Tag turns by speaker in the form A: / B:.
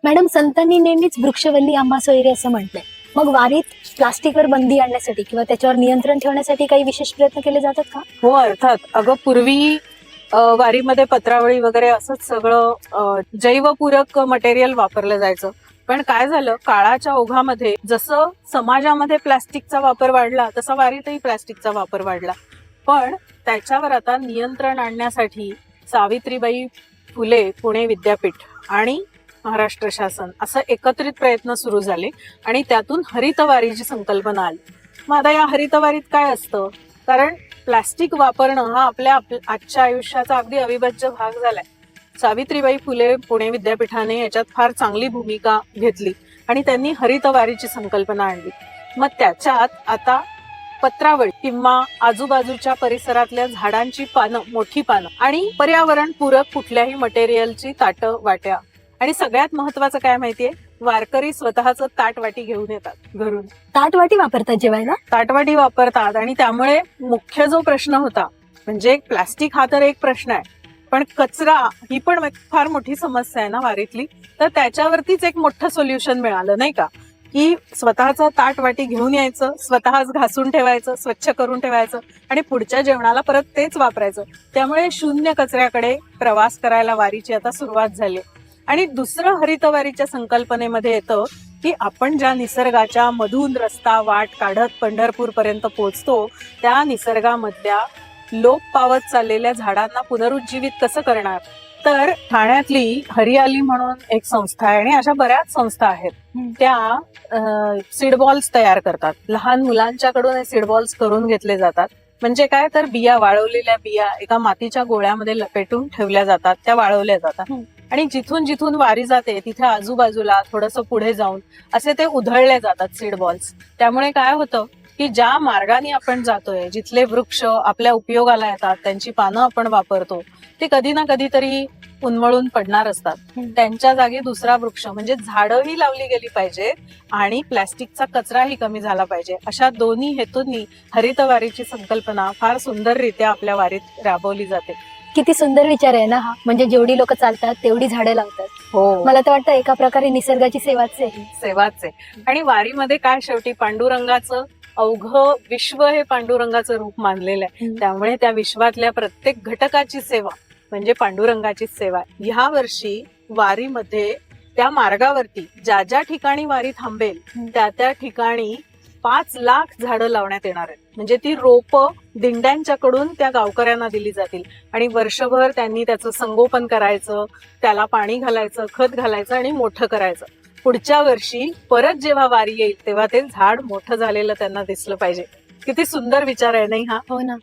A: Madam, संतांनी नेहमीच वृक्षवल्ली आंबा सोयरे असं म्हटलंय. मग वारीत प्लास्टिकवर बंदी आणण्यासाठी किंवा त्याच्यावर नियंत्रण ठेवण्यासाठी काही विशेष प्रयत्न केले जातात का?
B: हो, अर्थात. अगं, पूर्वी वारीमध्ये पत्रावळी वगैरे असंच सगळं जैवपूरक मटेरियल वापरलं जायचं. पण काय झालं, काळाच्या ओघामध्ये जसं समाजामध्ये प्लास्टिकचा वापर वाढला तसा वारीतही प्लास्टिकचा वापर वाढला. पण त्याच्यावर आता नियंत्रण आणण्यासाठी सावित्रीबाई फुले पुणे विद्यापीठ आणि महाराष्ट्र शासन असं एकत्रित प्रयत्न सुरू झाले आणि त्यातून हरितवारीची संकल्पना आली. मग आता या हरितवारीत काय असतं? कारण प्लास्टिक वापरणं हा आपल्या आजच्या आयुष्याचा अगदी अविभाज्य भाग झालाय. सावित्रीबाई फुले पुणे विद्यापीठाने याच्यात फार चांगली भूमिका घेतली आणि त्यांनी हरितवारीची संकल्पना आणली. मग त्याच्यात आता पत्रावळी किंवा आजूबाजूच्या परिसरातल्या झाडांची पानं, मोठी पानं आणि पर्यावरण पूरक कुठल्याही मटेरियलची ताटं, वाट्या आणि सगळ्यात महत्वाचं काय माहितीये, वारकरी स्वतःचं ताटवाटी घेऊन येतात घरून.
A: ताटवाटी वापरतात जेवायला?
B: ताटवाटी वापरतात आणि त्यामुळे मुख्य जो प्रश्न होता म्हणजे प्लास्टिक हा तर एक प्रश्न आहे, पण कचरा ही पण फार मोठी समस्या आहे ना वारीतली. तर त्याच्यावरतीच एक मोठं सोल्युशन मिळालं, नाही का, की स्वतःचं ताटवाटी घेऊन यायचं, स्वतःच घासून ठेवायचं, स्वच्छ करून ठेवायचं आणि पुढच्या जेवणाला परत तेच वापरायचं. त्यामुळे शून्य कचऱ्याकडे प्रवास करायला वारीची आता सुरुवात झाली. आणि दुसरं हरितवारीच्या संकल्पनेमध्ये येतं की आपण ज्या निसर्गाच्या मधून रस्ता वाट काढत पंढरपूर पर्यंत पोहोचतो त्या निसर्गामधल्या लोप पावत चाललेल्या झाडांना पुनरुज्जीवित कसं करणार. तर ठाण्यातली हरियाली म्हणून एक संस्था आहे आणि अशा बऱ्याच संस्था आहेत. त्या सीडबॉल्स तयार करतात. लहान मुलांच्याकडून हे सीडबॉल्स करून घेतले जातात. म्हणजे काय, तर बिया, वाळवलेल्या बिया एका मातीच्या गोळ्यामध्ये लपेटून ठेवल्या जातात, त्या वाळवल्या जातात आणि जिथून जिथून वारी जाते तिथे आजूबाजूला थोडंसं पुढे जाऊन असे ते उधळले जातात सीड बॉल्स. त्यामुळे काय होतं की ज्या मार्गाने आपण जातोय, जिथले वृक्ष आपल्या उपयोगाला येतात, त्यांची पानं आपण वापरतो, ते कधी ना कधीतरी उन्मळून पडणार असतात. त्यांच्या जागी दुसरा वृक्ष म्हणजे झाडंही लावली गेली पाहिजे आणि प्लॅस्टिकचा कचराही कमी झाला पाहिजे. अशा दोन्ही हेतूंनी हरितवारीची संकल्पना फार सुंदररित्या आपल्या वारीत राबवली जाते.
A: किती सुंदर विचार आहे ना हा. म्हणजे जेवढी लोक चालतात तेवढी झाडं लावतात.
B: हो,
A: मला तर वाटतं एका प्रकारे निसर्गाची सेवाच आहे.
B: सेवाच आहे. आणि वारीमध्ये काय, शेवटी पांडुरंगाचं अवघं विश्व हे पांडुरंगाचं रूप मानलेलं आहे. त्यामुळे त्या विश्वातल्या प्रत्येक घटकाची सेवा म्हणजे पांडुरंगाचीच सेवा आहे. ह्या वर्षी वारीमध्ये त्या मार्गावरती ज्या ज्या ठिकाणी वारी थांबेल त्या त्या ठिकाणी 5 लाख झाडं लावण्यात येणार आहेत. म्हणजे ती रोपं दिंड्यांच्याकडून त्या गावकऱ्यांना दिली जातील आणि वर्षभर त्यांनी त्याचं संगोपन करायचं, त्याला पाणी घालायचं, खत घालायचं आणि मोठं करायचं. पुढच्या वर्षी परत जेव्हा वारी येईल तेव्हा ते झाड मोठं झालेलं त्यांना दिसलं पाहिजे. किती सुंदर विचार आहे नाही हा?
A: हो ना.